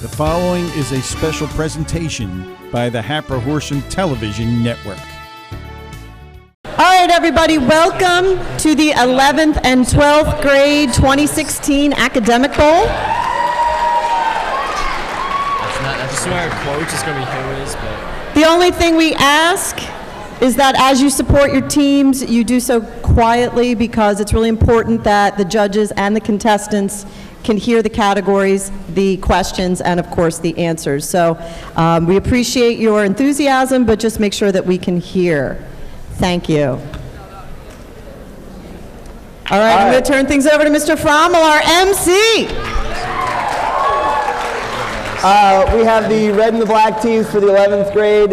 The following is a special presentation by the Hatboro-Horsham Television Network. All right, everybody, welcome to the 11th and 12th grade 2016 Academic Bowl. That's where our quote is going to be who is, but... The only thing we ask is that as you support your teams, you do so quietly, because it's really important that the judges and the contestants can hear the categories, the questions, and of course the answers. So we appreciate your enthusiasm, but just make sure that we can hear. Thank you. All right, I'm going to turn things over to Mr. Frommel, our MC. We have the red and the black teams for the 11th grade.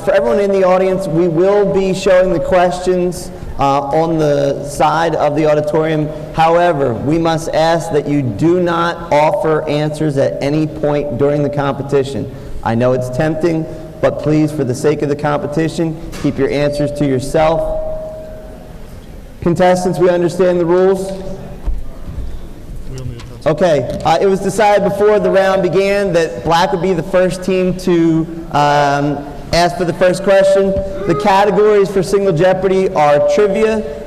For everyone in the audience, we will be showing the questions on the side of the auditorium. However, we must ask that you do not offer answers at any point during the competition. I know it's tempting, but please, for the sake of the competition, keep your answers to yourself. Contestants, we understand the rules? Okay, it was decided before the round began that black would be the first team to ask for the first question. The categories for Single Jeopardy are trivia,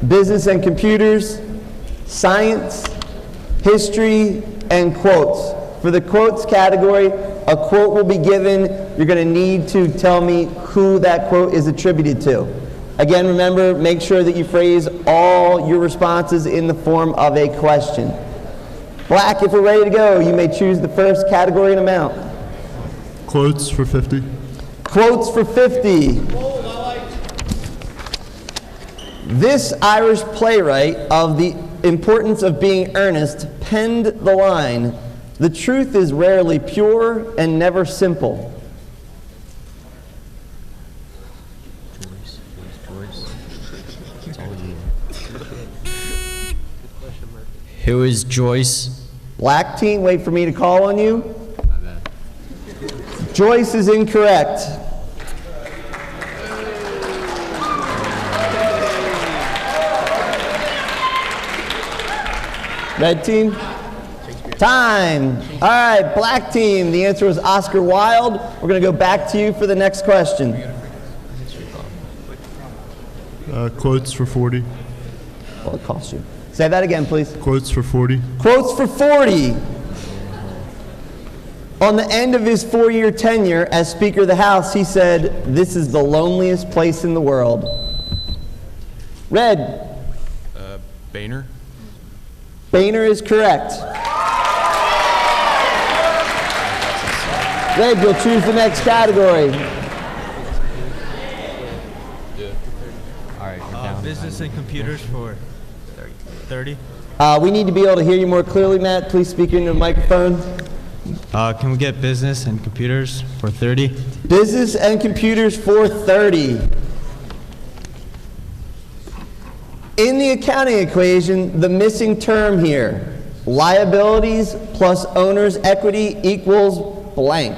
business and computers, science, history, and quotes. For the quotes category, a quote will be given. You're going to need to tell me who that quote is attributed to. Again, remember, make sure that you phrase all your responses in the form of a question. Black, if we're ready to go, you may choose the first category and amount. Quotes for 50. Quotes for 50. This Irish playwright of the importance of being earnest penned the line, "The truth is rarely pure and never simple." Who is Joyce? Black team, wait for me to call on you. Joyce is incorrect. Red team? Time. All right, black team, the answer was Oscar Wilde. We're going to go back to you for the next question. Quotes for 40. Well, it cost you. Say that again, please. Quotes for 40. Quotes for 40. On the end of his 4-year tenure as Speaker of the House, he said, "This is the loneliest place in the world." Red. Boehner. Boehner is correct. Red, you'll choose the next category. All right, business and computers for 30. We need to be able to hear you more clearly, Matt. Please speak into the microphone. Can we get business and computers for 30? Business and computers for 30. In the accounting equation, the missing term here, liabilities plus owner's equity equals blank.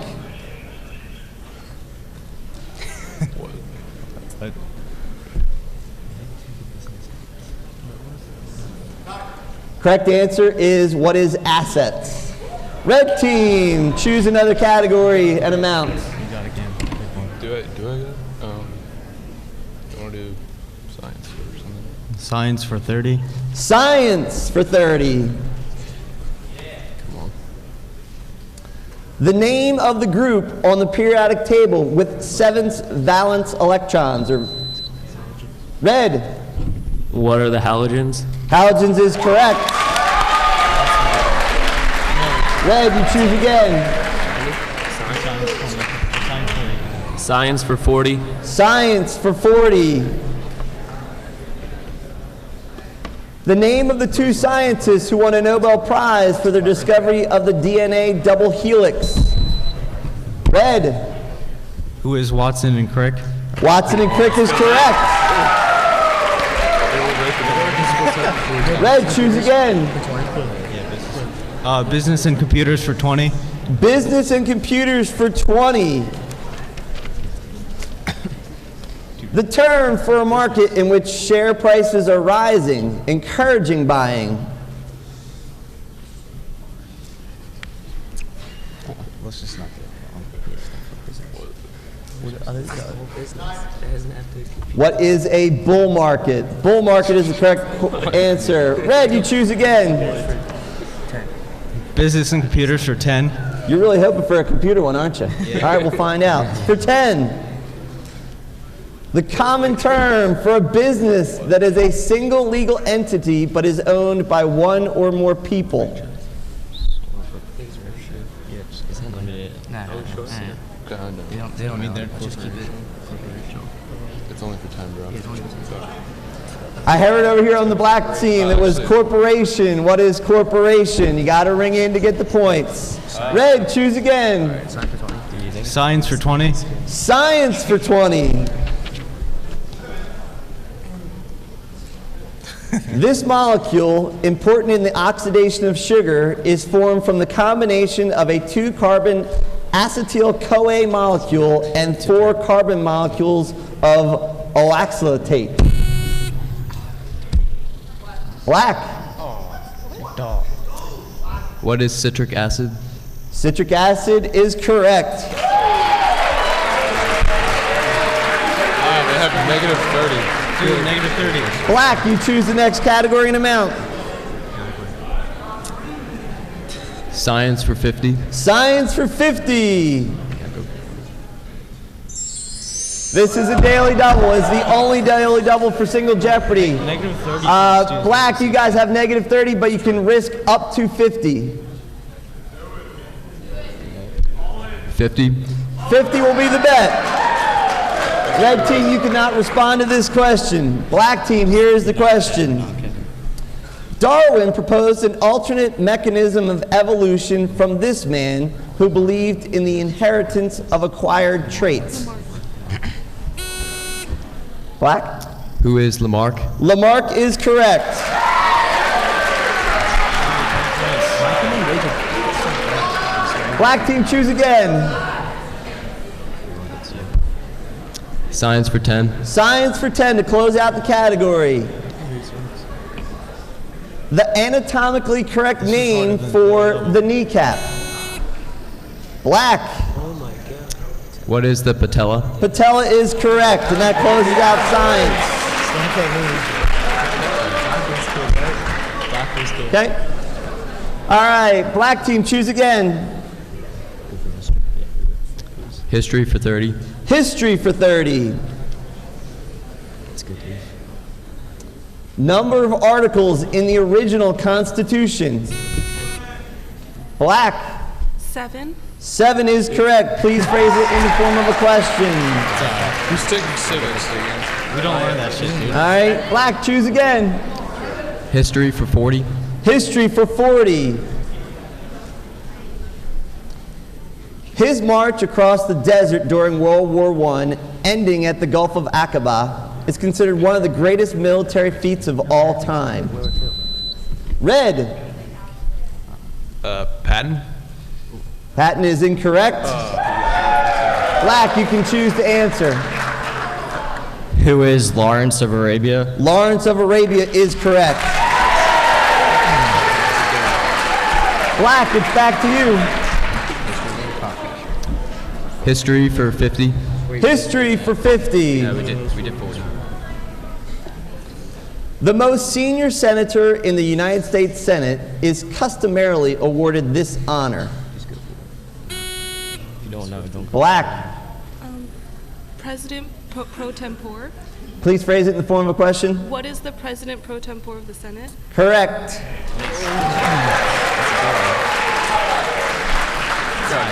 Correct answer is, what is assets? Red team, choose another category and amount. Do I want to do science or something? Science for 30. Science for 30. Come on. The name of the group on the periodic table with 7 valence electrons. Or red. What are the halogens? Halogens is correct. Red, you choose again. Science for 40. Science for 40. The name of the 2 scientists who won a Nobel Prize for their discovery of the DNA double helix. Red. Who is Watson and Crick? Watson and Crick is correct. Red, choose again. Business and computers for 20. Business and computers for 20. The term for a market in which share prices are rising, encouraging buying. let's just not do What is a bull market? Bull market is the correct answer. Red, you choose again. Business and computers for 10. You're really hoping for a computer one, aren't you? All right, we'll find out. For 10. The common term for a business that is a single legal entity but is owned by one or more people. They don't mean that. Just keep it. It's only for 10, bro. I heard it over here on the black team. It was corporation. What is corporation? You got to ring in to get the points. Red, choose again. Science for 20. Science for 20. This molecule, important in the oxidation of sugar, is formed from the combination of a 2-carbon acetyl-CoA molecule and 4 carbon molecules of oxalate. Black. What is citric acid? Citric acid is correct. They have negative 30. Dude, negative 30. Black, you choose the next category and amount. Science for 50. Science for 50. This is a daily double. It's the only daily double for Single Jeopardy. Negative 30. Black, you guys have negative 30, but you can risk up to 50. 50. 50 will be the bet. Red team, you cannot respond to this question. Black team, here is the question. Darwin proposed an alternate mechanism of evolution from this man who believed in the inheritance of acquired traits. Black? Who is Lamarck? Lamarck is correct. Black team, choose again. Science for 10. Science for 10 to close out the category. The anatomically correct name for the kneecap. Black. What is the patella? Patella is correct, and that closes out science. Okay. All right, black team, choose again. History for 30. History for 30. Number of articles in the original Constitution. Black. 7. 7 is correct. Please phrase it in the form of a question. Who's taking civics? We don't learn that shit, dude. All right, black, choose again. History for 40. History for 40. His march across the desert during World War I, ending at the Gulf of Aqaba, is considered one of the greatest military feats of all time. Red. Patton? Patton is incorrect. Black, you can choose to answer. Who is Lawrence of Arabia? Lawrence of Arabia is correct. Black, it's back to you. History for 50. History for 50. Yeah, we did 40. The most senior senator in the United States Senate is customarily awarded this honor. Black. President pro tempore. Please phrase it in the form of a question. What is the president pro tempore of the Senate? Correct.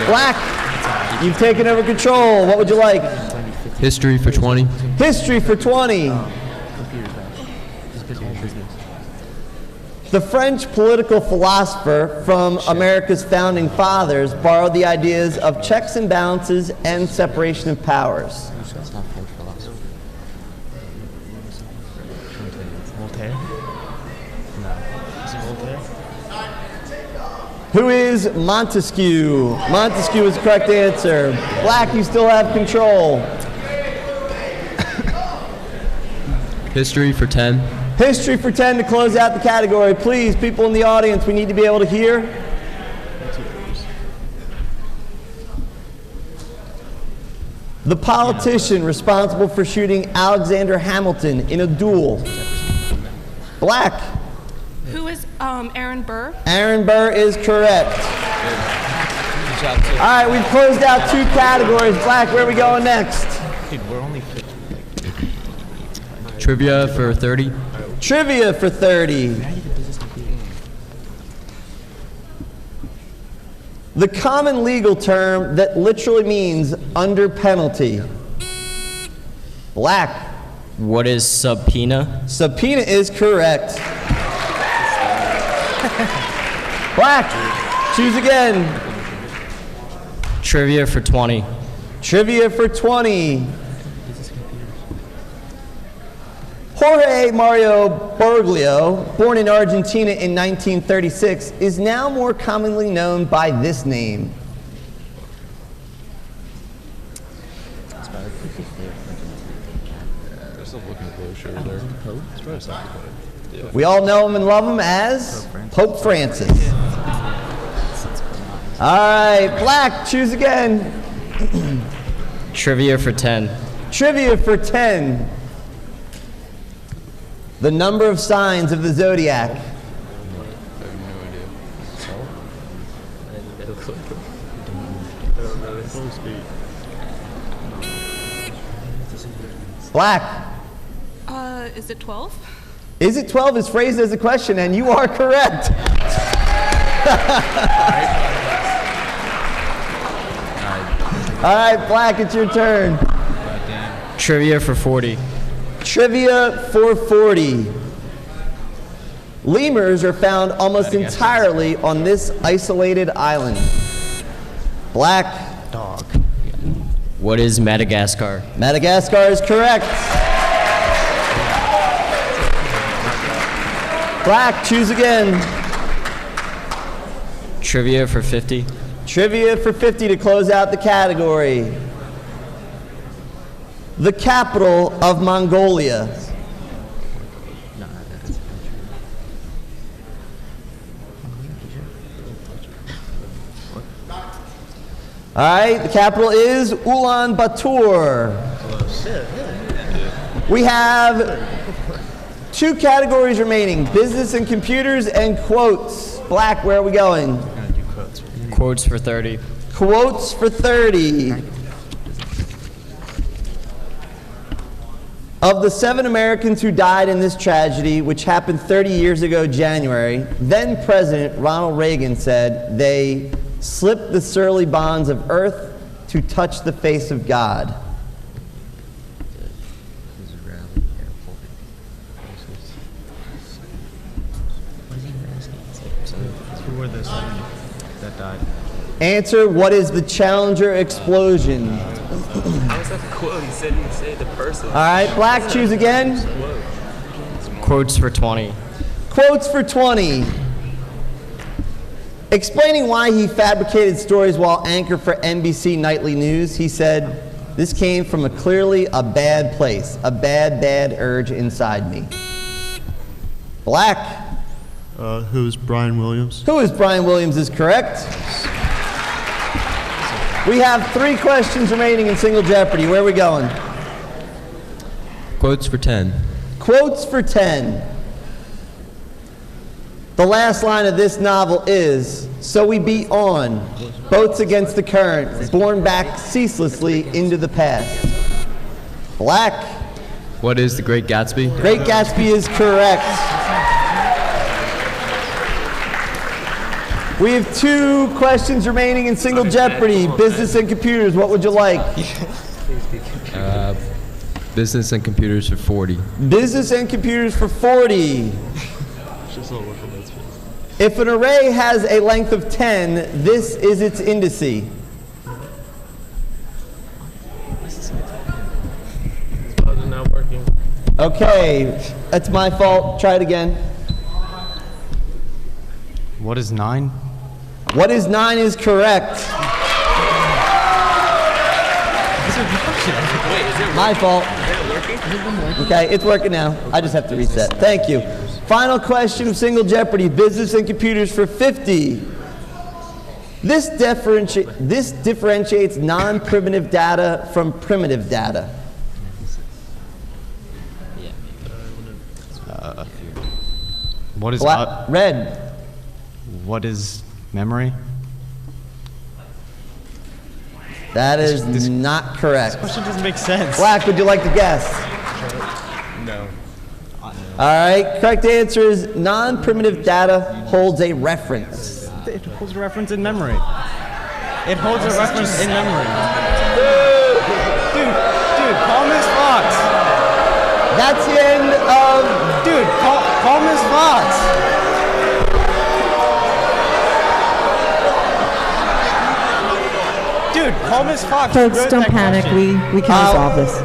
Black, you've taken over control. What would you like? History for 20. History for 20. The French political philosopher from America's founding fathers borrowed the ideas of checks and balances and separation of powers. Who is Montesquieu? Montesquieu is the correct answer. Black, you still have control. History for 10. History for 10 to close out the category. Please, people in the audience, we need to be able to hear. The politician responsible for shooting Alexander Hamilton in a duel. Black. Who is Aaron Burr? Aaron Burr is correct. Good job, too. All right, we've closed out 2 categories. Black, where are we going next? Dude, we're only 50. Trivia for 30. Trivia for 30. The common legal term that literally means under penalty. Black. What is subpoena? Subpoena is correct. Black. Choose again. Trivia for 20. Trivia for 20. Jorge Mario Bergoglio, born in Argentina in 1936, is now more commonly known by this name. They're still looking closer there. It's probably something. Yeah. We all know him and love him as Pope Francis. All right, Black, choose again. Trivia for 10. Trivia for 10. The number of signs of the zodiac. I have no idea. Black. Is it 12? Is it 12 is phrased as a question, and you are correct. All right, Black, it's your turn. Trivia for 40. Trivia for 40. Lemurs are found almost entirely on this isolated island. Black. Dog. What is Madagascar? Madagascar is correct. Black, choose again. Trivia for 50. Trivia for 50 to close out the category. The capital of Mongolia. All right, the capital is Ulaanbaatar. We have 2 categories remaining, business and computers and quotes. Black, where are we going? Quotes for 30. Quotes for 30. Of the 7 Americans who died in this tragedy, which happened 30 years ago January, then President Ronald Reagan said they slipped the surly bonds of earth to touch the face of God. Who were the 7 that died? Answer, what is the Challenger explosion? How is that a quote? He said the person. All right, Black, choose again. Quotes for 20. Quotes for 20. Explaining why he fabricated stories while anchor for NBC Nightly News, he said, "This came from clearly a bad place, a bad urge inside me." Black. Who is Brian Williams? Who is Brian Williams is correct. We have 3 questions remaining in Single Jeopardy. Where are we going? Quotes for 10. Quotes for 10. The last line of this novel is, "So we beat on, boats against the current, borne back ceaselessly into the past." Black. What is The Great Gatsby? Great Gatsby is correct. We have 2 questions remaining in Single Jeopardy, business and computers. What would you like? Business and computers for 40. Business and computers for 40. If an array has a length of 10, this is its indice. It's not working. Okay, that's my fault. Try it again. What is 9? What is 9 is correct. My fault. Okay, it's working now. I just have to reset. Thank you. Final question of Single Jeopardy, business and computers for 50. This differentiates non-primitive data from primitive data. What is Red. What is memory? That is not correct. This question doesn't make sense. Black, would you like to guess? No. All right, correct answer is non-primitive data holds a reference. It holds a reference in memory. It holds a reference in memory. Dude, call Miss Fox. That's the end of... Dude, call Miss Fox. Dude, call Miss Fox. Folks, don't panic. We can resolve this.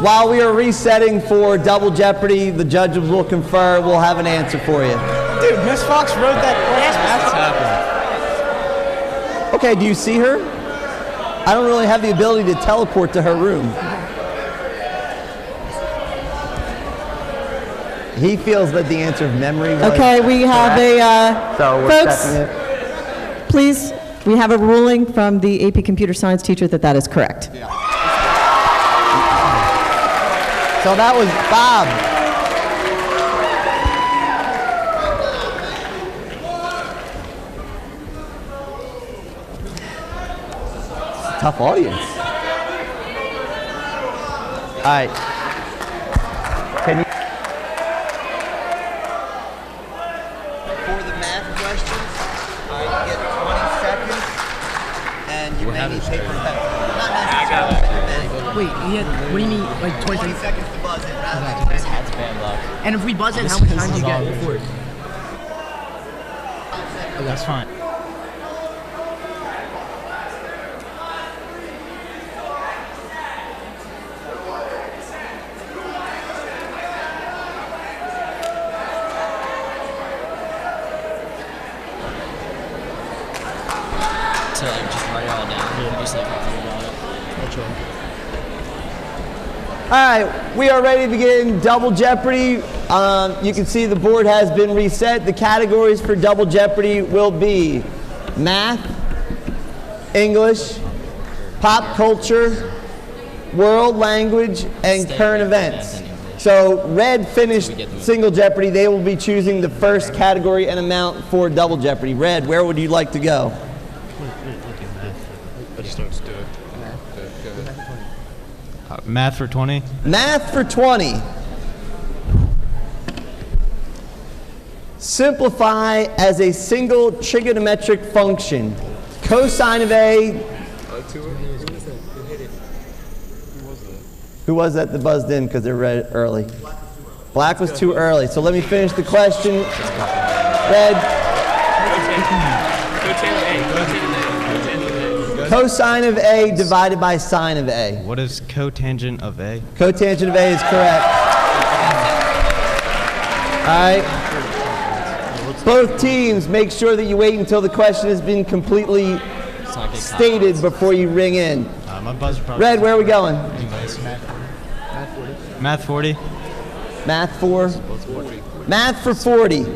While we are resetting for Double Jeopardy, the judges will confer. We'll have an answer for you. Dude, Miss Fox wrote that question. That's happened. Okay, do you see her? I don't really have the ability to teleport to her room. He feels that the answer of memory was Okay, we have correct. So we're folks, checking it. please, we have a ruling from the AP Computer Science teacher that is correct. So that was Bob. It's a tough audience. All right. Can you... For the math questions, you get 20 seconds, and you may need paper and pencil. Not necessarily. Wait, what do you mean, like 20 seconds to buzz it rather than And if we buzz it, how much time do you get before? Oh, that's fine. To like just write it all down. Yeah. Just like write it all down. I'll try. All right, we are ready to begin Double Jeopardy. You can see the board has been reset. The categories for Double Jeopardy will be math, English, pop culture, world language, and current events. So Red finished Single Jeopardy. They will be choosing the first category and amount for Double Jeopardy. Red, where would you like to go? I just started to do it. Math for 20. Math for 20. Simplify as a single trigonometric function. Cosine of A. Who was that buzzed in because they read it early? Black was too early. So let me finish the question. Red. Cosine of A divided by sine of A. What is cotangent of A? Cotangent of A is correct. All right. Both teams, make sure that you wait until the question has been completely stated before you ring in. My buzzer probably. Red, where are we going? Math 40. Math for? Math for 40.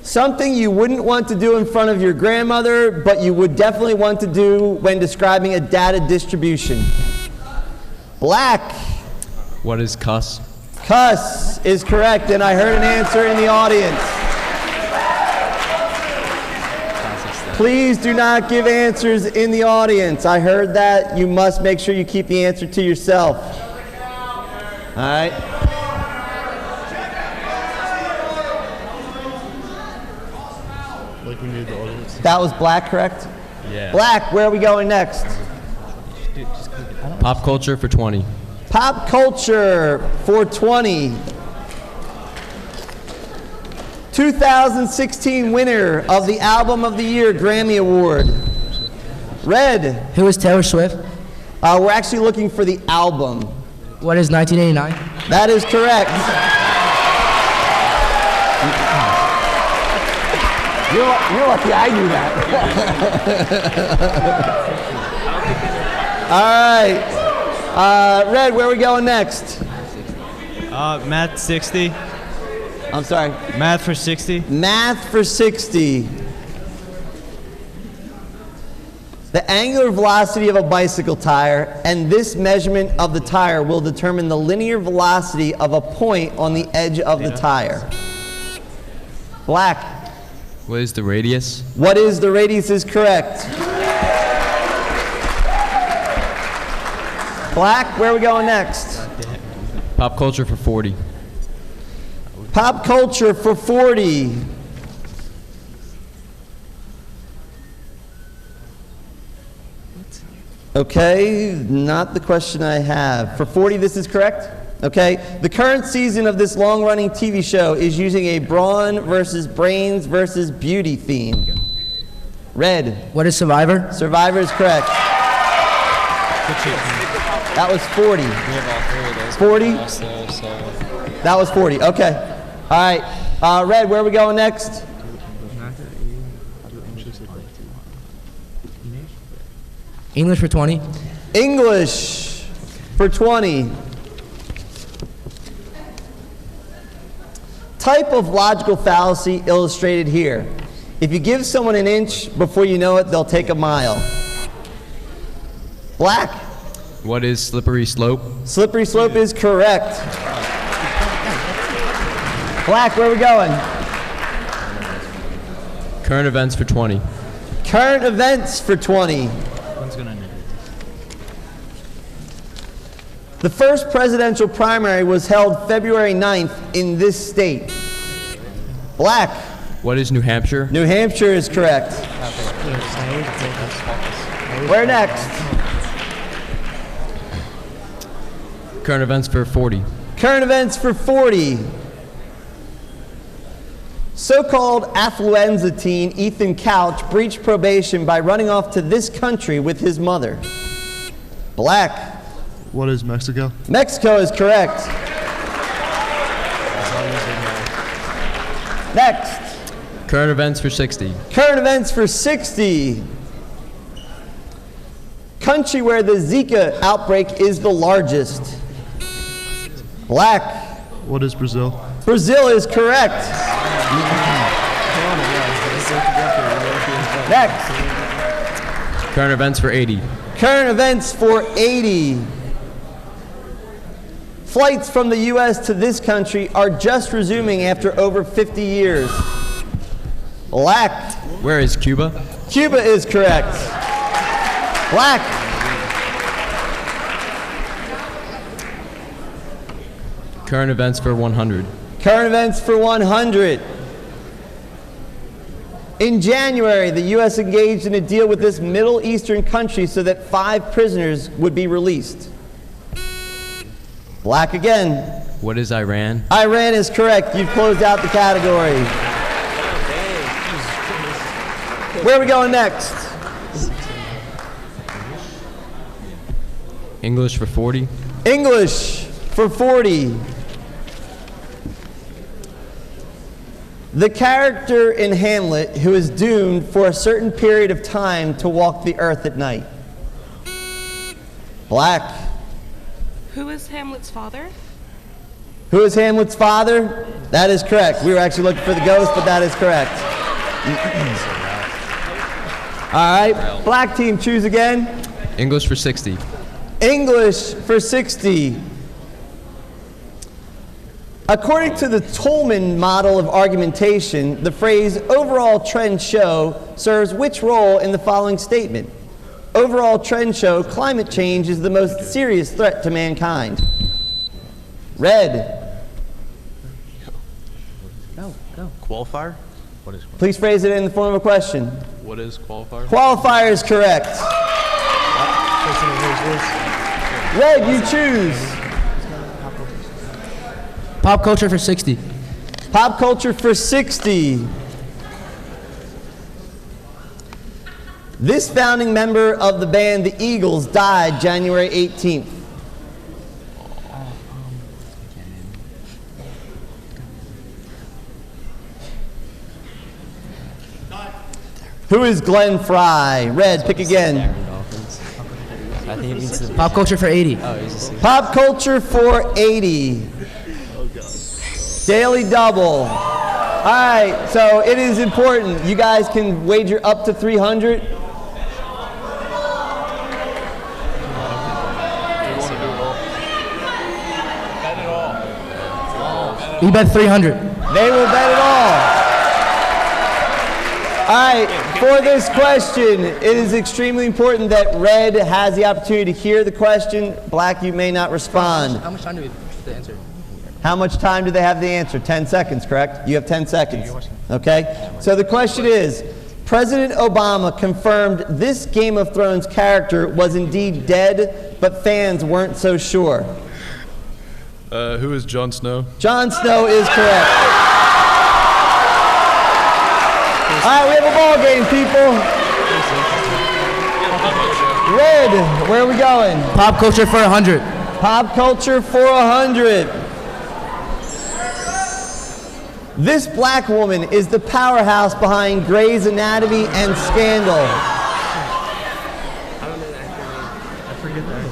Something you wouldn't want to do in front of your grandmother, but you would definitely want to do when describing a data distribution. Black. What is cuss? Cuss is correct, and I heard an answer in the audience. Please do not give answers in the audience. I heard that. You must make sure you keep the answer to yourself. All right. Like we need the audience. That was Black, correct? Yeah. Black, where are we going next? Pop culture for 20. Pop culture for 20. 2016 winner of the Album of the Year Grammy Award. Red. Who is Taylor Swift? We're actually looking for the album. What is 1989? That is correct. You're lucky I knew that. All right. Red, where are we going next? Math 60. I'm sorry. Math for 60. Math for 60. The angular velocity of a bicycle tire and this measurement of the tire will determine the linear velocity of a point on the edge of the tire. Black. What is the radius? What is the radius is correct. Black, where are we going next? Pop culture for 40. Pop culture for 40. Okay, not the question I have. For 40, this is correct? Okay, the current season of this long-running TV show is using a brawn versus brains versus beauty theme. Red. What is Survivor? Survivor is correct. That was 40. We have all three of those. 40? Also, so. That was 40, okay. All right, Red, where are we going next? English for 20. English for 20. Type of logical fallacy illustrated here. If you give someone an inch, before you know it, they'll take a mile. Black. What is slippery slope? Slippery slope is correct. Black, where are we going? Current events for 20. Current events for 20. The first presidential primary was held February 9th in this state. Black. What is New Hampshire? New Hampshire is correct. Where next? Current events for 40. Current events for 40. So-called affluenza teen Ethan Couch breached probation by running off to this country with his mother. Black. What is Mexico? Mexico is correct. Next. Current events for 60. Current events for 60. Country where the Zika outbreak is the largest. Black. What is Brazil? Brazil is correct. Next. Current events for 80. Current events for 80. Flights from the U.S. to this country are just resuming after over 50 years. Black. Where is Cuba? Cuba is correct. Black. Current events for 100. Current events for 100. In January, the U.S. engaged in a deal with this Middle Eastern country so that 5 prisoners would be released. Black again. What is Iran? Iran is correct. You've closed out the category. Where are we going next? English for 40. English for 40. The character in Hamlet who is doomed for a certain period of time to walk the earth at night. Black. Who is Hamlet's father? Who is Hamlet's father? That is correct. We were actually looking for the ghost, but that is correct. All right, black team, choose again. English for 60. English for 60. According to the Tolman model of argumentation, the phrase overall trend show serves which role in the following statement? Overall trend show climate change is the most serious threat to mankind. Red. Go. Qualifier? What is Please phrase it in the form of a question. What is qualifier? Qualifier is correct. Red, you choose. Pop culture for 60. Pop culture for 60. This founding member of the band The Eagles died January 18th. Who is Glenn Fry? Red, pick again. I think it means Pop culture for 80. Pop culture for 80. Daily double. All right, so it is important. You guys can wager up to 300. We bet 300. They will bet it all. All right, for this question, it is extremely important that red has the opportunity to hear the question. Black, you may not respond. How much time do we have to answer? How much time do they have to answer? 10 seconds, correct? You have 10 seconds. Okay? So the question is, President Obama confirmed this Game of Thrones character was indeed dead, but fans weren't so sure. Who is Jon Snow? Jon Snow is correct. All right, we have a ball game, people. Red, where are we going? Pop culture for 100. Pop culture for 100. This black woman is the powerhouse behind Grey's Anatomy and Scandal. I forget that.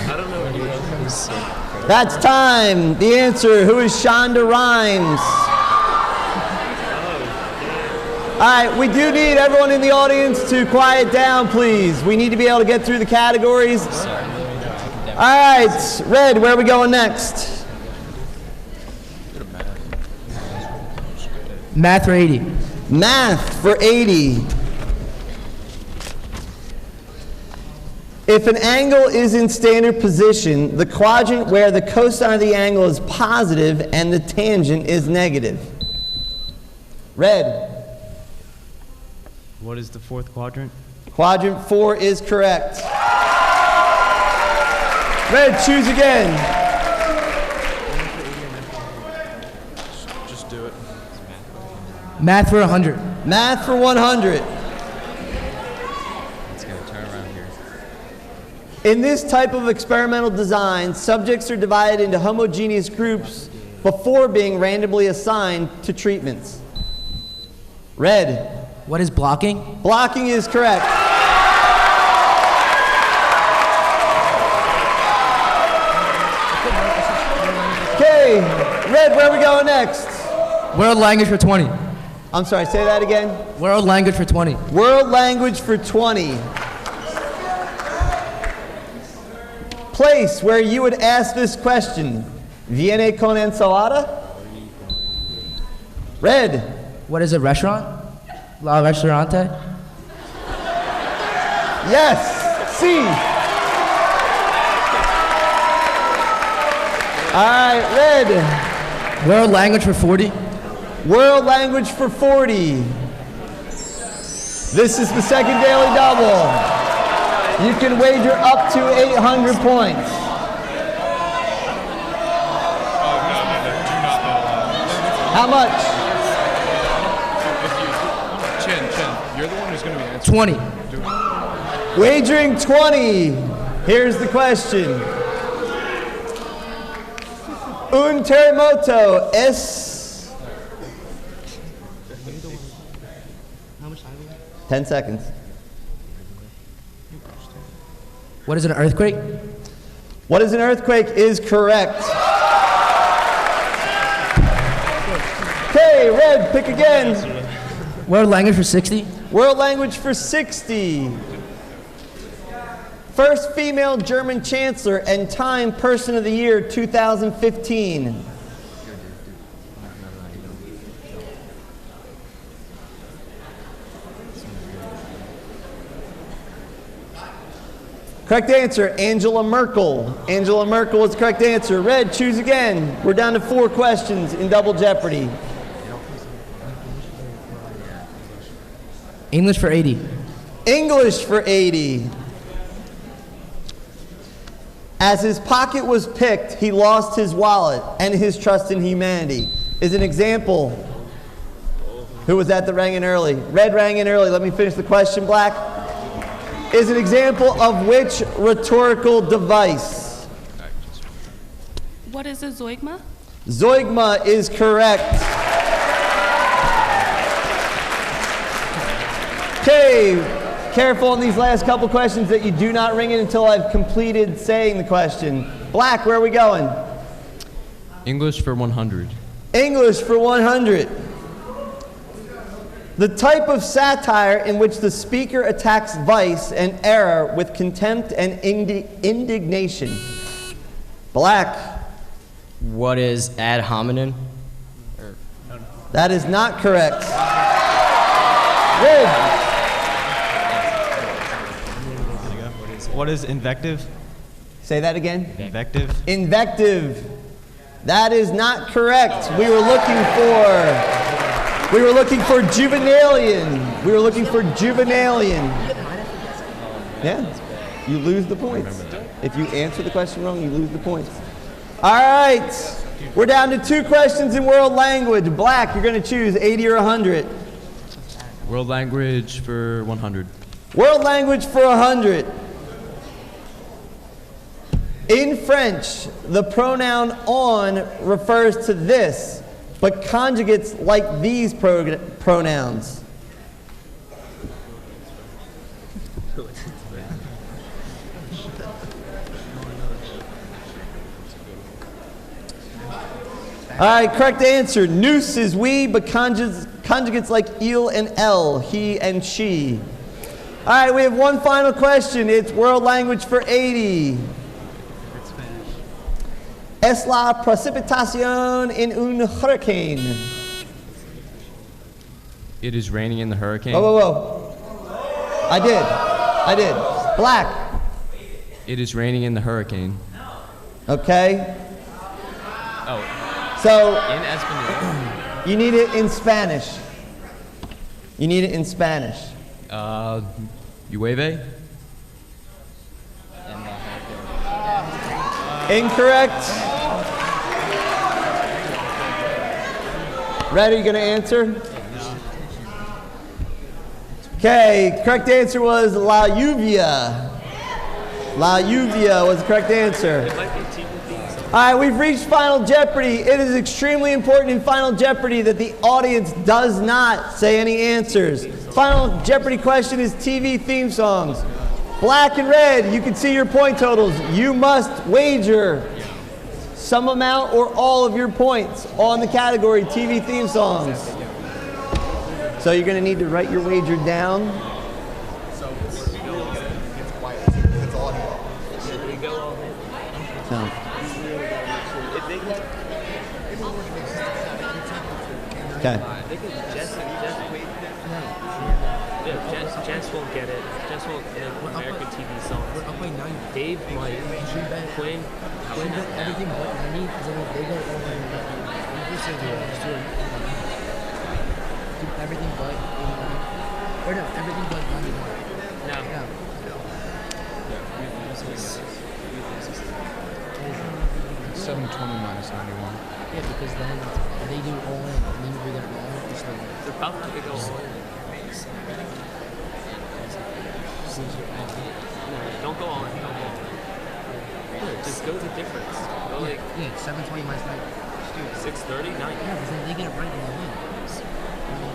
I don't know anyone. That's time. The answer, who is Shonda Rhimes? All right, we do need everyone in the audience to quiet down, please. We need to be able to get through the categories. All right, Red, where are we going next? Math for 80. Math for 80. If an angle is in standard position, the quadrant where the cosine of the angle is positive and the tangent is negative. Red. What is the fourth quadrant? Quadrant 4 is correct. Red, choose again. Just do it. Math for 100. Math for 100. It's going to turn around here. In this type of experimental design, subjects are divided into homogeneous groups before being randomly assigned to treatments. Red. What is blocking? Blocking is correct. Okay, Red, where are we going next? World language for 20. I'm sorry, say that again. World language for 20. World language for 20. Place where you would ask this question. Viene con ensalada? Red. What is a restaurant? La Restaurante? Yes. C. All right, Red. World language for 40. World language for 40. This is the second daily double. You can wager up to 800 points. How much? Chin, you're the one who's going to be answering. 20. Wagering 20. Here's the question. Un terremoto es... 10 seconds. What is an earthquake? What is an earthquake is correct. Okay, Red, pick again. World language for 60. World language for 60. First female German chancellor and Time Person of the Year 2015. Correct answer, Angela Merkel. Angela Merkel is the correct answer. Red, choose again. We're down to 4 questions in Double Jeopardy. English for 80. English for 80. As his pocket was picked, he lost his wallet and his trust in humanity. Is an example. Who was that rang in early? Red rang in early. Let me finish the question, Black. Is an example of which rhetorical device? What is a zeugma? Zeugma is correct. Okay, careful on these last couple questions that you do not ring in until I've completed saying the question. Black, where are we going? English for 100. English for 100. The type of satire in which the speaker attacks vice and error with contempt and indignation. Black. What is ad hominem? That is not correct. Red. What is invective? Say that again. Invective. Invective. That is not correct. We were looking for juvenalian. We were looking for juvenalian. Yeah. You lose the points. If you answer the question wrong, you lose the points. All right. We're down to 2 questions in world language. Black, you're going to choose 80 or 100. World language for 100. World language for 100. In French, the pronoun on refers to this, but conjugates like these pronouns. All right, correct answer. Nous is we, but conjugates like il and el, he and she. All right, we have one final question. It's world language for 80. Es la precipitación en un hurricane. It is raining in the hurricane. Whoa. I did. Black. It is raining in the hurricane. Okay. Oh. So, in Espanol. You need it in Spanish. Llueve. Incorrect. Red, are you going to answer? Okay, correct answer was La Lluvia. La Lluvia was the correct answer. All right, we've reached Final Jeopardy. It is extremely important in Final Jeopardy that the audience does not say any answers. Final Jeopardy question is TV theme songs. Black and red, you can see your point totals. You must wager some amount or all of your points on the category TV theme songs. So you're going to need to write your wager down. No. Okay. Jess won't get it. Jess won't get American TV songs. We're up by 9. Dave might. Quinn. Everything but 90, because then they go over. Do everything but 89. Or no, everything but 91. No. 720 minus 91. Yeah, because then they do all in, and then you do their all. They're about to go all in. No, don't go all in. Just go to difference. Go like 720 minus 90. 630, 90. Yeah, because then they get it right and they win.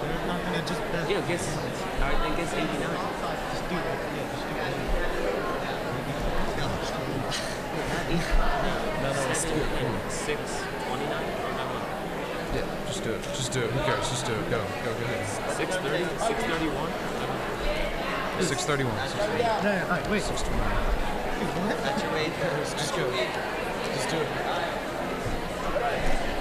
They're not gonna just bet. Yeah, guess. Alright, then guess 89. Just do it. Yeah, just do it. No, 629. Yeah, just do it. Just do it. Who cares? Just do it. Go ahead. 630, 631. 631. No, alright, wait. 629. Just go. Just do it.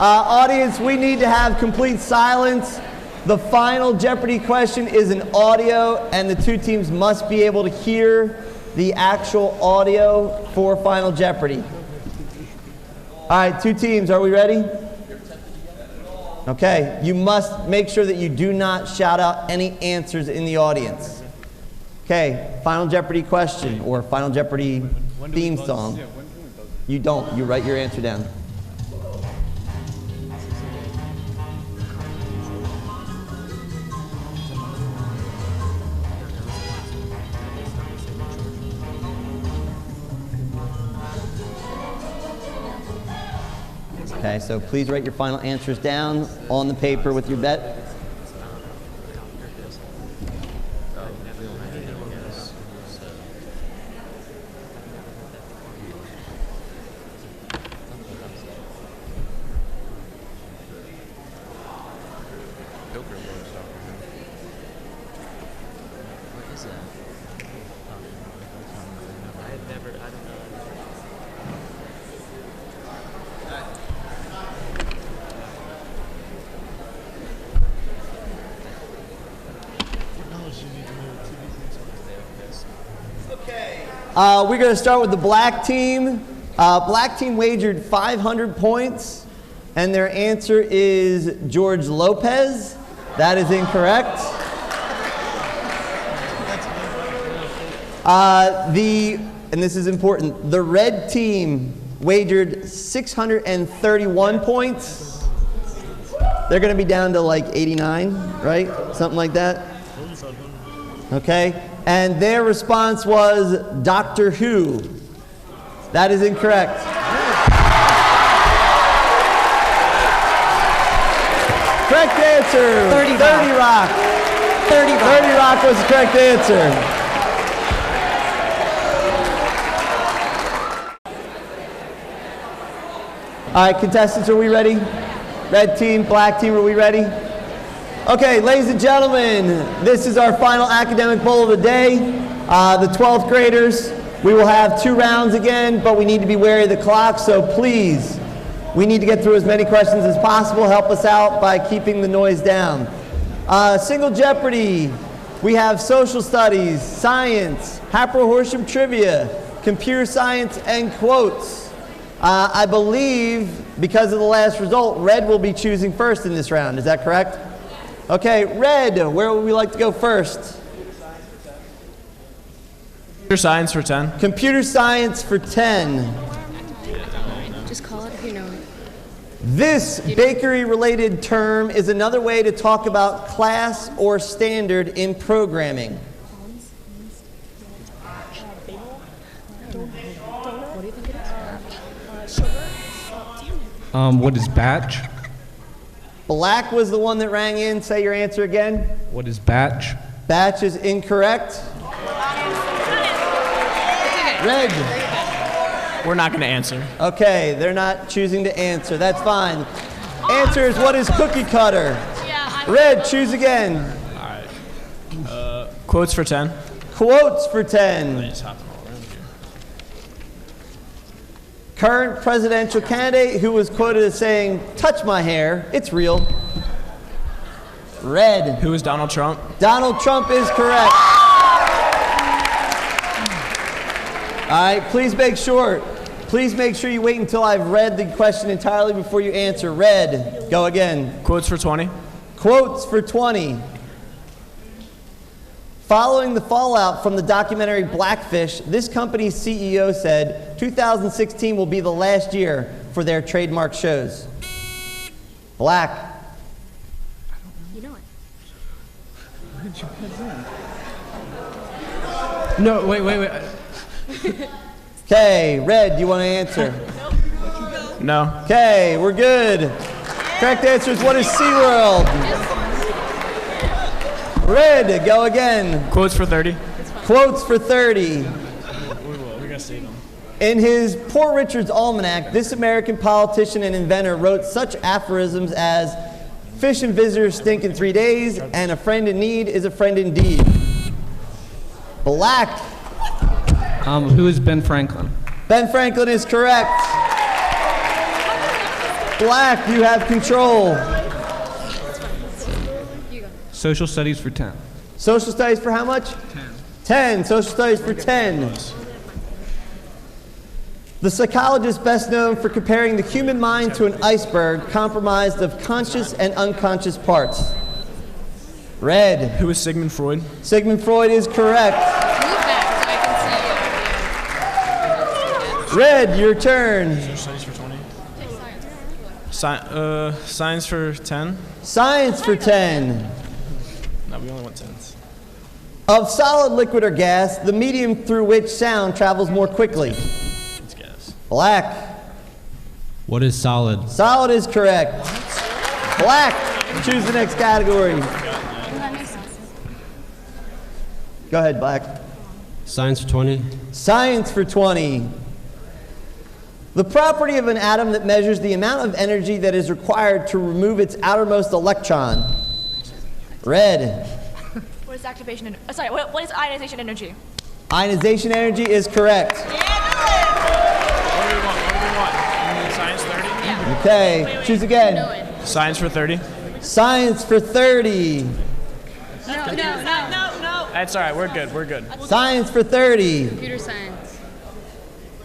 Audience, we need to have complete silence. The final Jeopardy question is an audio, and the 2 teams must be able to hear the actual audio for Final Jeopardy. All right, 2 teams, are we ready? Okay, you must make sure that you do not shout out any answers in the audience. Okay, Final Jeopardy question or Final Jeopardy theme song. You don't, you write your answer down. Okay, so please write your final answers down on the paper with your bet. We're going to start with the black team. Black team wagered 500 points, and their answer is George Lopez. That is incorrect. And this is important, the red team wagered 631 points. They're going to be down to like 89, right? Something like that. Okay. And their response was Doctor Who. That is incorrect. Correct answer. 30 Rock. 30 Rock was the correct answer. All right, contestants, are we ready? Red team, black team, are we ready? Okay, ladies and gentlemen, this is our final academic bowl of the day. The 12th graders, we will have 2 rounds again, but we need to be wary of the clock, so please, we need to get through as many questions as possible. Help us out by keeping the noise down. Single Jeopardy, we have social studies, science, Hatboro-Horsham trivia, computer science, and quotes. I believe, because of the last result, Red will be choosing first in this round. Is that correct? Okay, Red, where would we like to go first? Computer science for 10. Computer science for 10. Just call it if you know it. This bakery-related term is another way to talk about class or standard in programming. What is batch? Black was the one that rang in. Say your answer again. What is batch? Batch is incorrect. Red. We're not going to answer. Okay, they're not choosing to answer. That's fine. Answer is what is cookie cutter? Red, choose again. All right. Quotes for 10. Quotes for 10. Current presidential candidate who was quoted as saying, "Touch my hair, it's real." Red. Who is Donald Trump? Donald Trump is correct. All right, please make sure you wait until I've read the question entirely before you answer. Red, go again. Quotes for 20. Quotes for 20. Following the fallout from the documentary Blackfish, this company's CEO said 2016 will be the last year for their trademark shows. Black. You know it. What did you put in? No, wait. Okay, Red, do you want to answer? No. Okay, we're good. Correct answer is what is SeaWorld? Red, go again. Quotes for 30. Quotes for 30. We will. We're going to see them. In his Poor Richard's Almanac, this American politician and inventor wrote such aphorisms as, "Fish and visitors stink in 3 days, and a friend in need is a friend indeed." Black. Who is Ben Franklin? Ben Franklin is correct. Black, you have control. Social studies for 10. Social studies for how much? 10. Social studies for 10. The psychologist best known for comparing the human mind to an iceberg comprised of conscious and unconscious parts. Red. Who is Sigmund Freud? Sigmund Freud is correct. Red, your turn. Social studies for 20. Science for 10. Science for 10. No, we only want 10s. Of solid, liquid, or gas, the medium through which sound travels more quickly. It's gas. Black. What is solid? Solid is correct. Black. Choose the next category. Go ahead, Black. Science for 20. Science for 20. The property of an atom that measures the amount of energy that is required to remove its outermost electron. Red. What is activation? What is ionization energy? Ionization energy is correct. What do we want? Science 30? Yeah. Okay, choose again. Science for 30. Science for 30. No. That's all right. We're good. Science for 30. Computer science.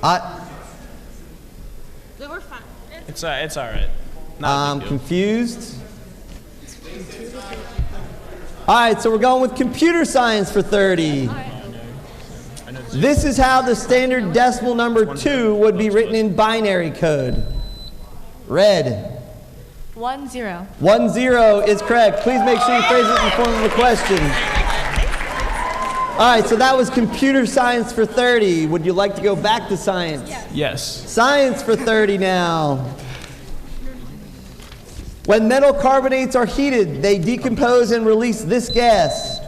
They were fine. It's all right. I'm confused. All right, so we're going with computer science for 30. This is how the standard decimal number 2 would be written in binary code. Red. 10. 10 is correct. Please make sure you phrase it in the form of a question. All right, so that was computer science for 30. Would you like to go back to science? Yes. Science for 30 now. When metal carbonates are heated, they decompose and release this gas.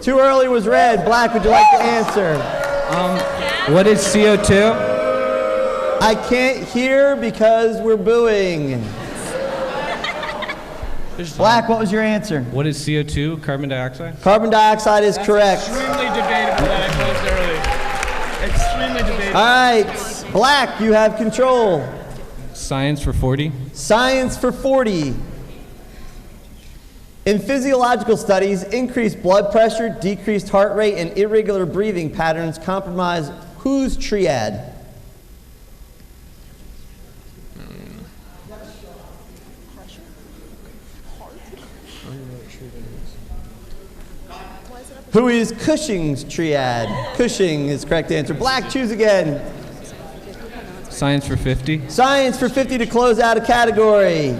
Too early was red. Black, would you like to answer? What is CO2? I can't hear because we're booing. Black, what was your answer? What is CO2? Carbon dioxide? Carbon dioxide is correct. Extremely debatable that I closed early. Extremely debatable. All right, Black, you have control. Science for 40. Science for 40. In physiological studies, increased blood pressure, decreased heart rate, and irregular breathing patterns compromise whose triad? Who is Cushing's triad? Cushing is correct answer. Black, choose again. Science for 50. Science for 50 to close out a category.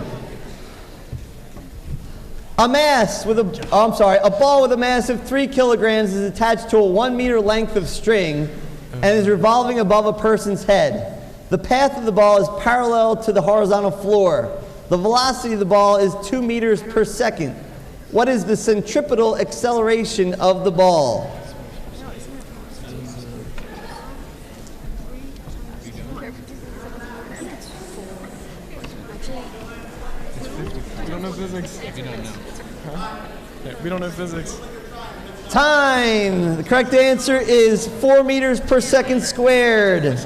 A ball with a mass of 3 kilograms is attached to a 1 meter length of string and is revolving above a person's head. The path of the ball is parallel to the horizontal floor. The velocity of the ball is 2 meters per second. What is the centripetal acceleration of the ball? We don't know physics. We don't know. Huh? Yeah, we don't know physics. Time. The correct answer is 4 meters per second squared.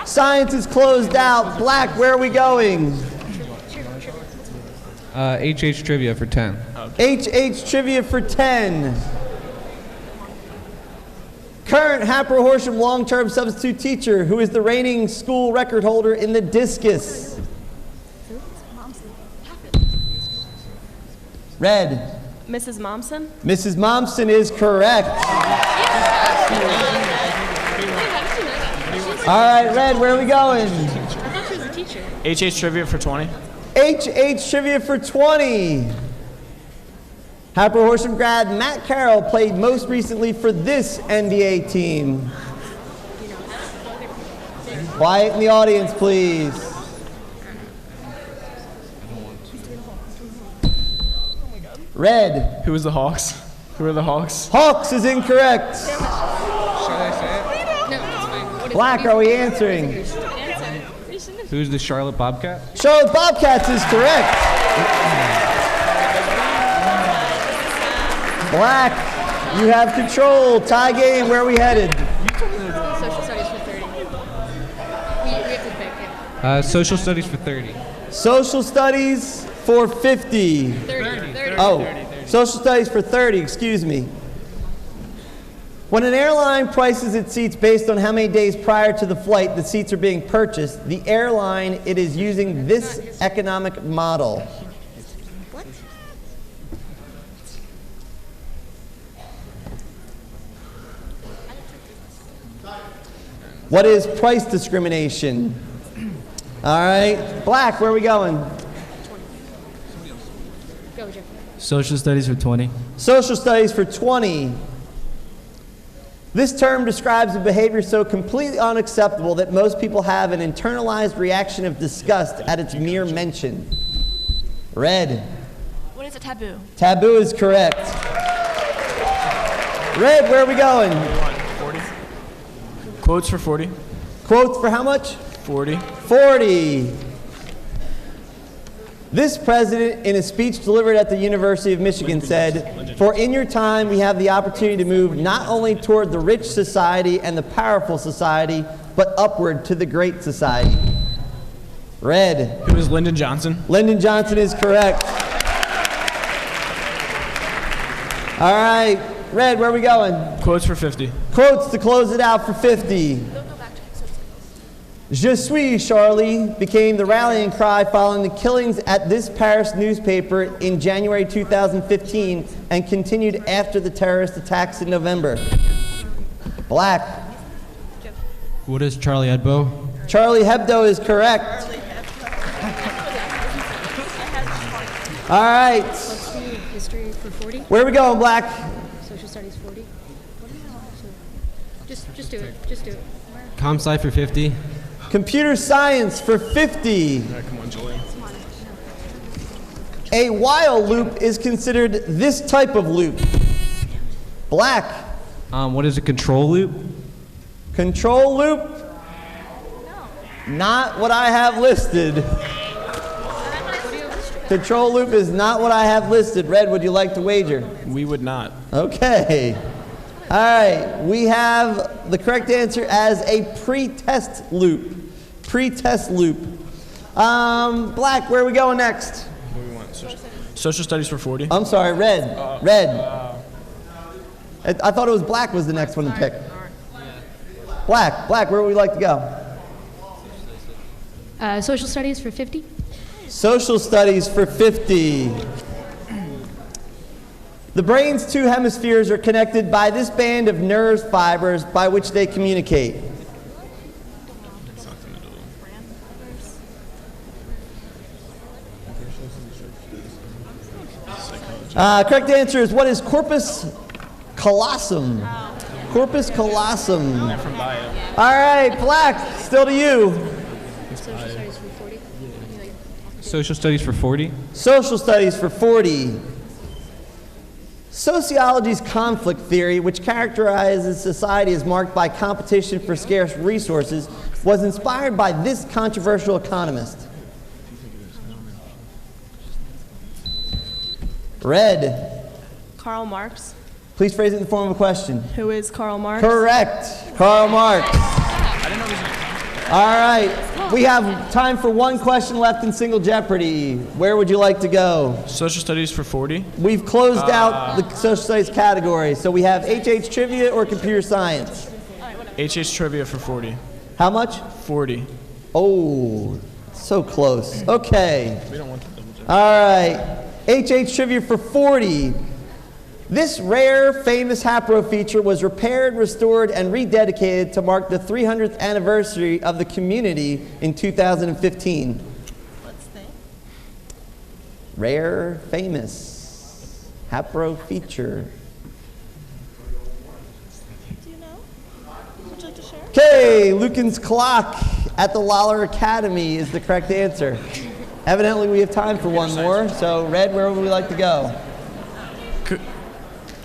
Science is closed out. Black, where are we going? HH trivia for 10. HH trivia for 10. Current Hatboro-Horsham long-term substitute teacher who is the reigning school record holder in the discus. Red. Mrs. Momsen? Mrs. Momsen is correct. All right, Red, where are we going? I thought she was a teacher. HH trivia for 20. HH trivia for 20. Hatboro-Horsham grad Matt Carroll played most recently for this NBA team. Quiet in the audience, please. Red. Who is the Hawks? Who are the Hawks? Hawks is incorrect. Should I say No, it's fine. Black, are we answering? it? Who's the Charlotte Bobcat? Charlotte Bobcats is correct. Black, you have control. Tie game, where are we headed? Social studies for 30. We have to pick. Yeah. Social studies for 30. Social studies for 50. 30. Oh, social studies for 30, excuse me. When an airline prices its seats based on how many days prior to the flight the seats are being purchased, the airline it is using this economic model. What is price discrimination? All right, Black, where are we going? Go, Jeff. Social studies for 20. Social studies for 20. This term describes a behavior so completely unacceptable that most people have an internalized reaction of disgust at its mere mention. Red. What is a taboo? Taboo is correct. Red, where are we going? 40. Quotes for 40. Quotes for how much? 40. 40. This president, in a speech delivered at the University of Michigan, said, "For in your time we have the opportunity to move not only toward the rich society and the powerful society, but upward to the great society." Red. Who is Lyndon Johnson? Lyndon Johnson is correct. All right, Red, where are we going? Quotes for 50. Quotes to close it out for 50. Je suis Charlie became the rallying cry following the killings at this Paris newspaper in January 2015 and continued after the terrorist attacks in November. Black. What is Charlie Hebdo? Charlie Hebdo is correct. All right. Let's do history for 40. Where are we going, Black? Social studies 40. Just do it. Just do it. Comp Sci for 50. Computer science for 50. Come on, Julie. A while loop is considered this type of loop. Black. What is a control loop? Control loop? Not what I have listed. Control loop is not what I have listed. Red, would you like to wager? We would not. Okay. All right. We have the correct answer as a pre-test loop. Pre-test loop. Black, where are we going next? What do we want? Social studies for 40. I'm sorry, red. Red. I thought it was black was the next one to pick. Black, where would we like to go? Social studies for 50. Social studies for 50. The brain's two hemispheres are connected by this band of nerve fibers by which they communicate. Correct answer is, what is corpus callosum? Corpus callosum. All right, Black, still to you. Social studies for 40. Social studies for 40. Social studies for 40. Sociology's conflict theory, which characterizes society as marked by competition for scarce resources, was inspired by this controversial economist. Red. Karl Marx. Please phrase it in the form of a question. Who is Karl Marx? Correct. Karl Marx. All right. We have time for one question left in Single Jeopardy. Where would you like to go? Social studies for 40. We've closed out the social studies category. So we have HH trivia or computer science? HH trivia for 40. How much? 40. Oh, so close. Okay. We don't want to double check. All right. HH trivia for 40. This rare, famous Hatboro feature was repaired, restored, and rededicated to mark the 300th anniversary of the community in 2015. What's the? Rare, famous Hatboro feature. Do you know? Would you like to share? Okay, Lucan's Clock at the Lawler Academy is the correct answer. Evidently, we have time for one more. So, Red, where would we like to go?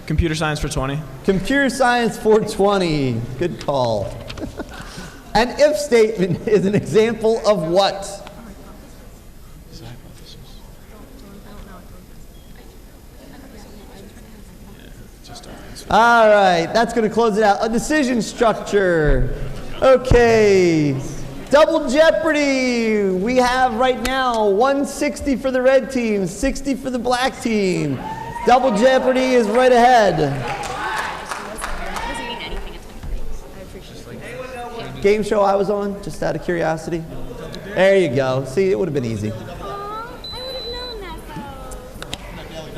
Computer science for 20. Computer science for 20. Good call. An if statement is an example of what? All right, that's going to close it out. A decision structure. Okay. Double Jeopardy. We have right now 160 for the red team, 60 for the black team. Double Jeopardy is right ahead. Game show I was on, just out of curiosity. There you go. See, it would have been easy.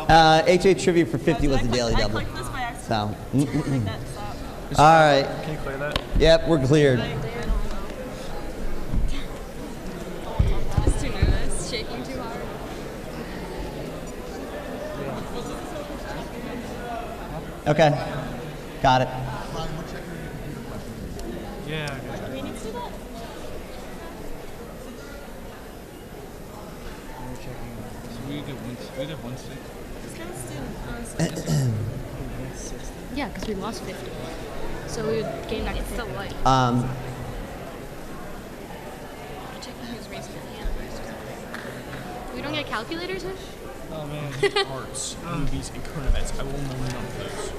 HH Trivia for 50 was the Daily Double. So, all right. Can you clear that? Yep, we're cleared. Just too nervous, shaking too hard. Okay, got it. Yeah. Do we need to do that? We did one stick. Yeah, because we lost 50. So we would gain back. It's still light. We don't get calculators, Ish? Oh man. Arts, movies, and current events. I will know none of those.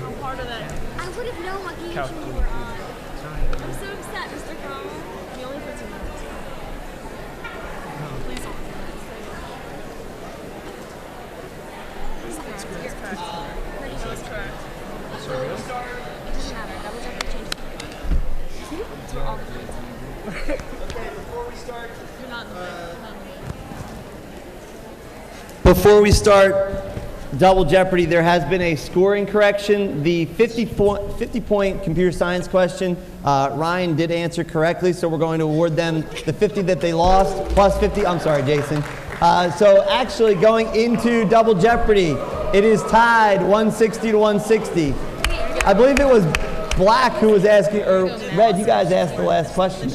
I'm part of that. I would have known what game show you were on. I'm so upset, Mr. Cromwell. We only for 2 minutes. Please don't. It's correct. It's correct. It doesn't matter. Double Jeopardy changes Before we start Double Jeopardy, there has been a scoring correction. The 50-point computer science question, Ryan did answer correctly, so we're going to award them the 50 that they lost, plus 50. I'm sorry, Jason. So actually going into Double Jeopardy, it is tied 160 to 160. I believe it was Black who was asking, or Red, you guys asked the last question,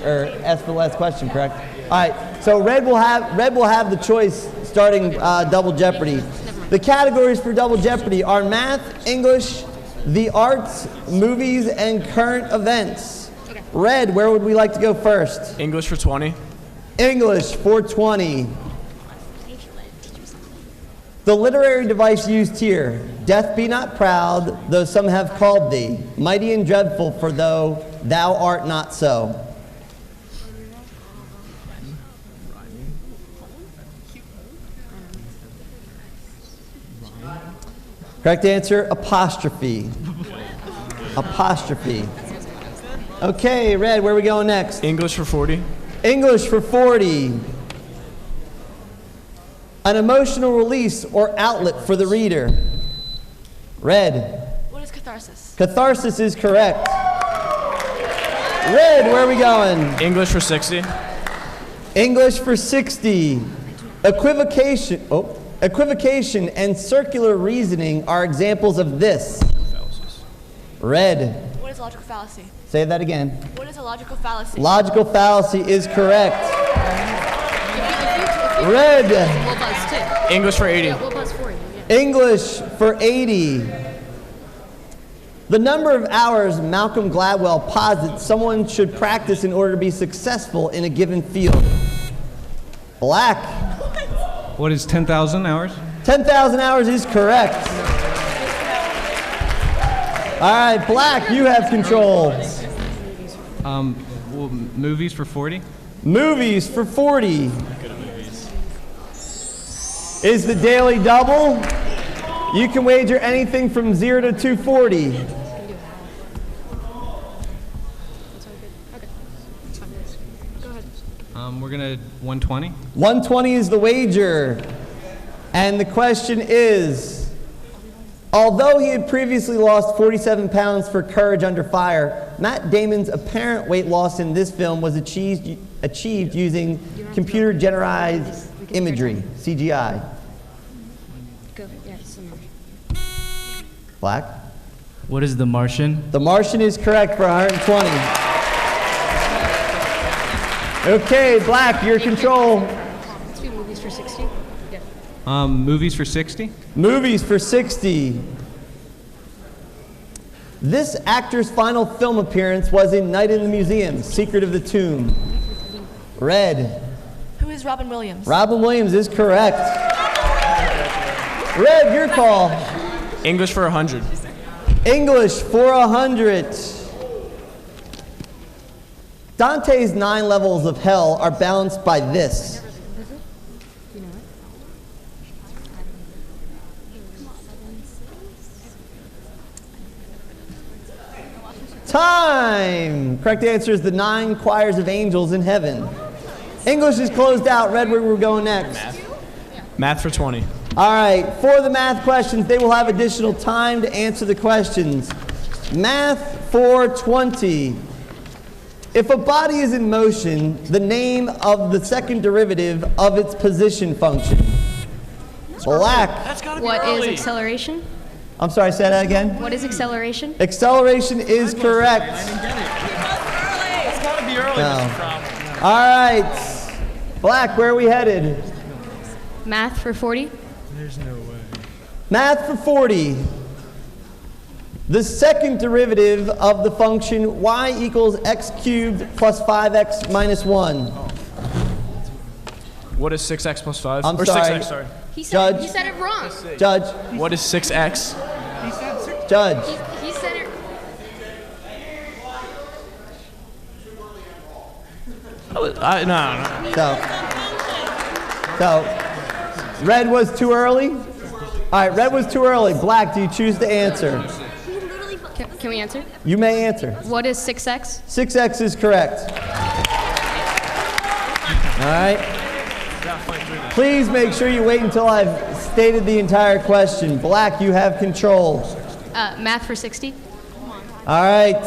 correct? All right, so Red will have the choice starting Double Jeopardy. The categories for Double Jeopardy are math, English, the arts, movies, and current events. Red, where would we like to go first? English for 20. English for 20. The literary device used here, death be not proud, though some have called thee, mighty and dreadful, for though thou art not so. Correct answer, apostrophe. Apostrophe. Okay, Red, where are we going next? English for 40. English for 40. An emotional release or outlet for the reader. Red. What is catharsis? Catharsis is correct. Red, where are we going? English for 60. English for 60. Equivocation and circular reasoning are examples of this. Red. What is logical fallacy? Say that again. What is a logical fallacy? Logical fallacy is correct. Red. We'll buzz too. English for 80. Yeah, we'll buzz for you. Yeah. English for 80. The number of hours Malcolm Gladwell posits someone should practice in order to be successful in a given field. Black. What is 10,000 hours? 10,000 hours is correct. All right, Black, you have control. Well, movies for 40? Movies for 40. Is the daily double. You can wager anything from 0 to 240. We're gonna 120. 120 is the wager. And the question is, although he had previously lost 47 pounds for Courage Under Fire, Matt Damon's apparent weight loss in this film was achieved using computer-generated imagery, CGI. Go. Yeah, similar. Black? What is The Martian? The Martian is correct for 120. Okay, Black, your control. Let's do movies for 60. Yeah. Movies for 60? Movies for 60. This actor's final film appearance was in Night in the Museum, Secret of the Tomb. Red. Who is Robin Williams? Robin Williams is correct. Red, your call. English for 100. English for 100. Dante's 9 levels of hell are balanced by this. Time! Correct answer is the 9 choirs of angels in heaven. English is closed out. Red, where we're going next? Math for 20. All right, for the math questions, they will have additional time to answer the questions. Math for 20. If a body is in motion, the name of the second derivative of its position function. Black. What is acceleration? I'm sorry, say that again. What is acceleration? Acceleration is correct. It's gotta be early. No. All right. Black, where are we headed? Math for 40. There's no way. Math for 40. The second derivative of the function y equals x cubed plus 5x minus 1. What is 6x plus 5? I'm or sorry. 6x, sorry. He said, Judge. he said it wrong. Judge. What is 6x? Judge. He said it. No. So, red was too early? All right, red was too early. Black, do you choose to answer? Can we answer? You may answer. What is 6x? 6x is correct. All right. Please make sure you wait until I've stated the entire question. Black, you have control. Math for 60. All right.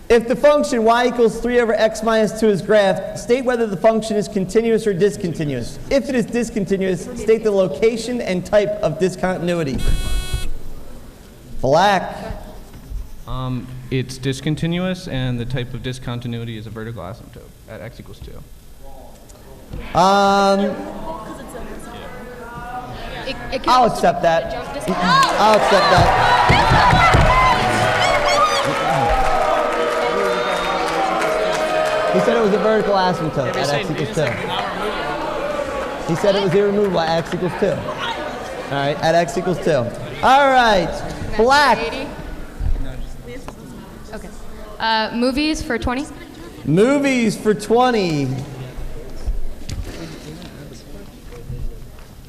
If the function y equals 3 over x minus 2 is graphed, state whether the function is continuous or discontinuous. If it is discontinuous, state the location and type of discontinuity. Black. It's discontinuous, and the type of discontinuity is a vertical asymptote at x equals 2. I'll accept that. I'll accept that. He said it was a vertical asymptote at x equals 2. He said it was irremovable at x equals 2. All right, at x equals 2. All right, Black. Okay. Movies for 20. Movies for 20.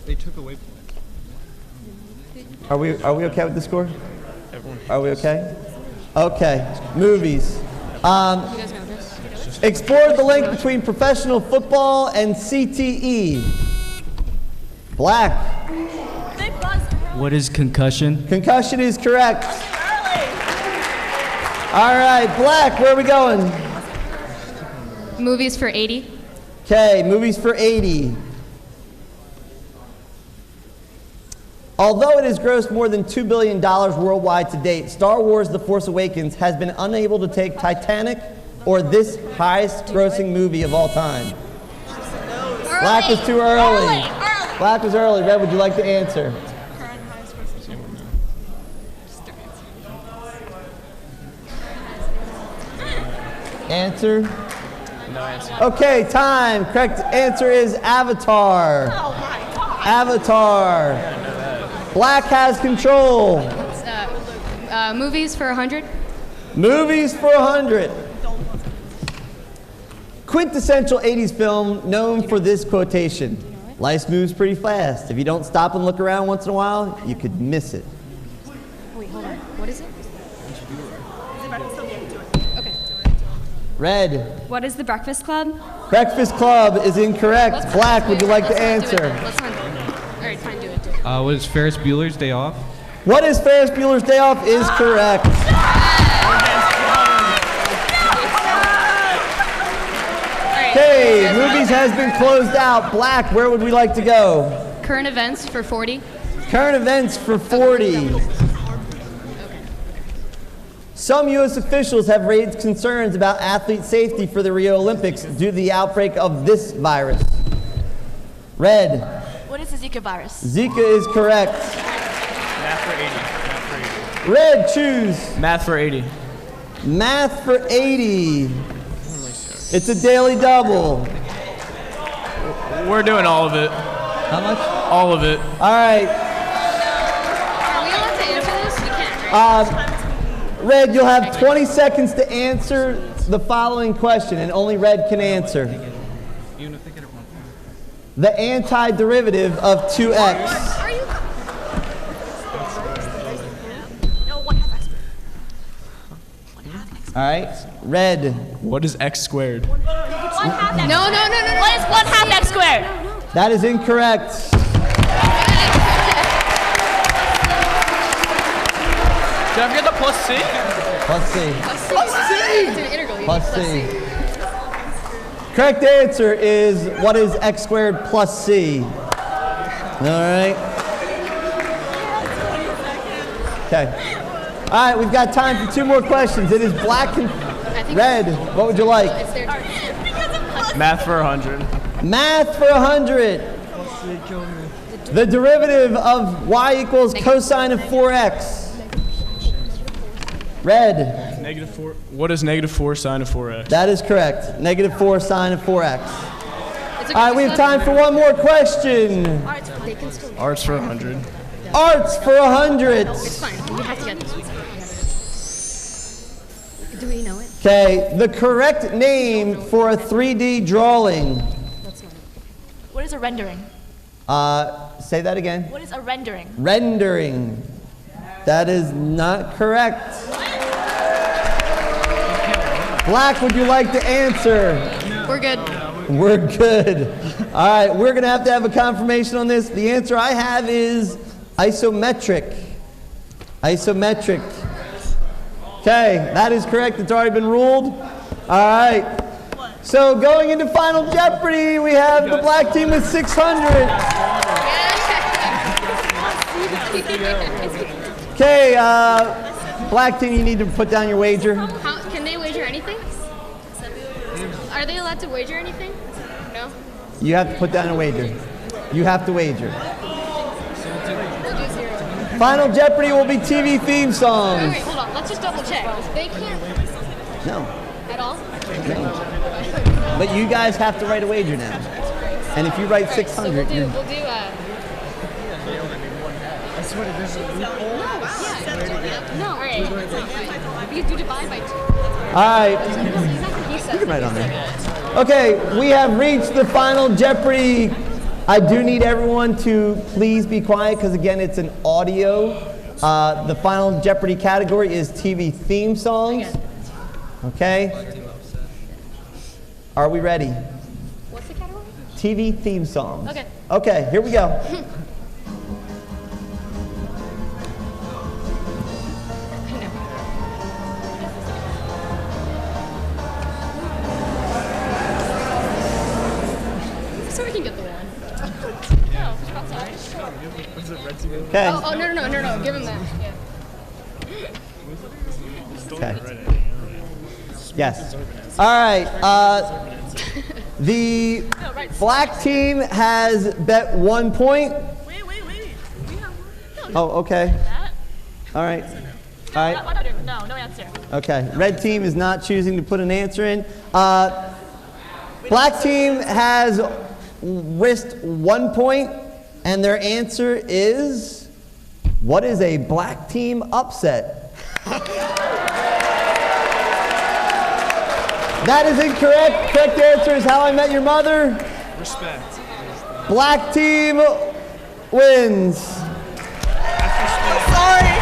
They took away points. Are we okay with the score? Are we okay? Okay. Movies. Explore the link between professional football and CTE. Black. What is concussion? Concussion is correct. All right, Black, where are we going? Movies for 80. Okay, movies for 80. Although it has grossed more than $2 billion worldwide to date, Star Wars The Force Awakens has been unable to take Titanic or this highest grossing movie of all time. Black was too early. Black was early. Red, would you like to answer? Answer? No answer. Okay, time. Correct answer is Avatar. Oh my God. Avatar. Black has control. Movies for 100. Movies for 100. Quintessential 80s film known for this quotation. Life moves pretty fast. If you don't stop and look around once in a while, you could miss it. Wait, hold on. What is it? Okay. Red. What is the Breakfast Club? Breakfast Club is incorrect. Black, would you like to answer? Let's not do it. All right, fine, do it. What is Ferris Bueller's Day Off? What is Ferris Bueller's Day Off is correct. Okay, movies has been closed out. Black, where would we like to go? Current events for 40. Current events for 40. Some U.S. officials have raised concerns about athlete safety for the Rio Olympics due to the outbreak of this virus. Red. What is the Zika virus? Zika is correct. Math for 80. Math for 80. Red, choose. Math for 80. Math for 80. It's a daily double. We're doing all of it. How much? All of it. All right. Are we allowed to answer this? We can't, right? Red, you'll have 20 seconds to answer the following question, and only Red can answer. The antiderivative of 2x. Are you? No, 1/2 x squared. 1/2 x. All right. Red. What is x squared? 1/2 x. No. What is 1/2 x squared? That is incorrect. Did I forget the plus c? Plus C. Plus C. It's an integral. Plus C. Correct answer is what is x squared plus c? All right. Okay. All right, we've got time for 2 more questions. It is Black and Red. What would you like? It's their turn. Math for 100. Math for 100. The derivative of y equals cosine of 4x. Red. -4. What is -4 sine of 4x? That is correct. -4 sine of 4x. All right, we have time for 1 more question. Arts for 100. Arts for 100. It's fine. We have to get this one. Do we know it? Okay, the correct name for a 3D drawing. What is a rendering? Say that again. What is a rendering? Rendering. That is not correct. Black, would you like to answer? We're good. We're good. All right, we're going to have a confirmation on this. The answer I have is isometric. Isometric. Okay, that is correct. It's already been ruled. All right. So going into Final Jeopardy, we have the black team with 600. Okay, black team, you need to put down your wager. Can they wager anything? Are they allowed to wager anything? No? You have to put down a wager. You have to wager. We'll do 0. Final Jeopardy will be TV theme songs. Wait, hold on. Let's just double check. They can't. No. At all? No. But you guys have to write a wager now. And if you write 600, So you're... we'll do That's what it is. No, all right. You do divide by 2. All right. You can write on there. Okay, we have reached the Final Jeopardy. I do need everyone to please be quiet because, again, it's an audio. The Final Jeopardy category is TV theme songs. Okay? Are we ready? What's the category? TV theme songs. Okay. Okay, here we go. So we can get the one. No, I'm sorry. Okay. Oh, no. Give him that. Yeah. Okay. Yes. All right. The black team has bet 1 point. Wait. We have one. Oh, okay. All right. All right. No answer. Okay. Red team is not choosing to put an answer in. Black team has risked 1 point, and their answer is, what is a black team upset? That is incorrect. Correct answer is How I Met Your Mother. Respect. Black team wins. Sorry.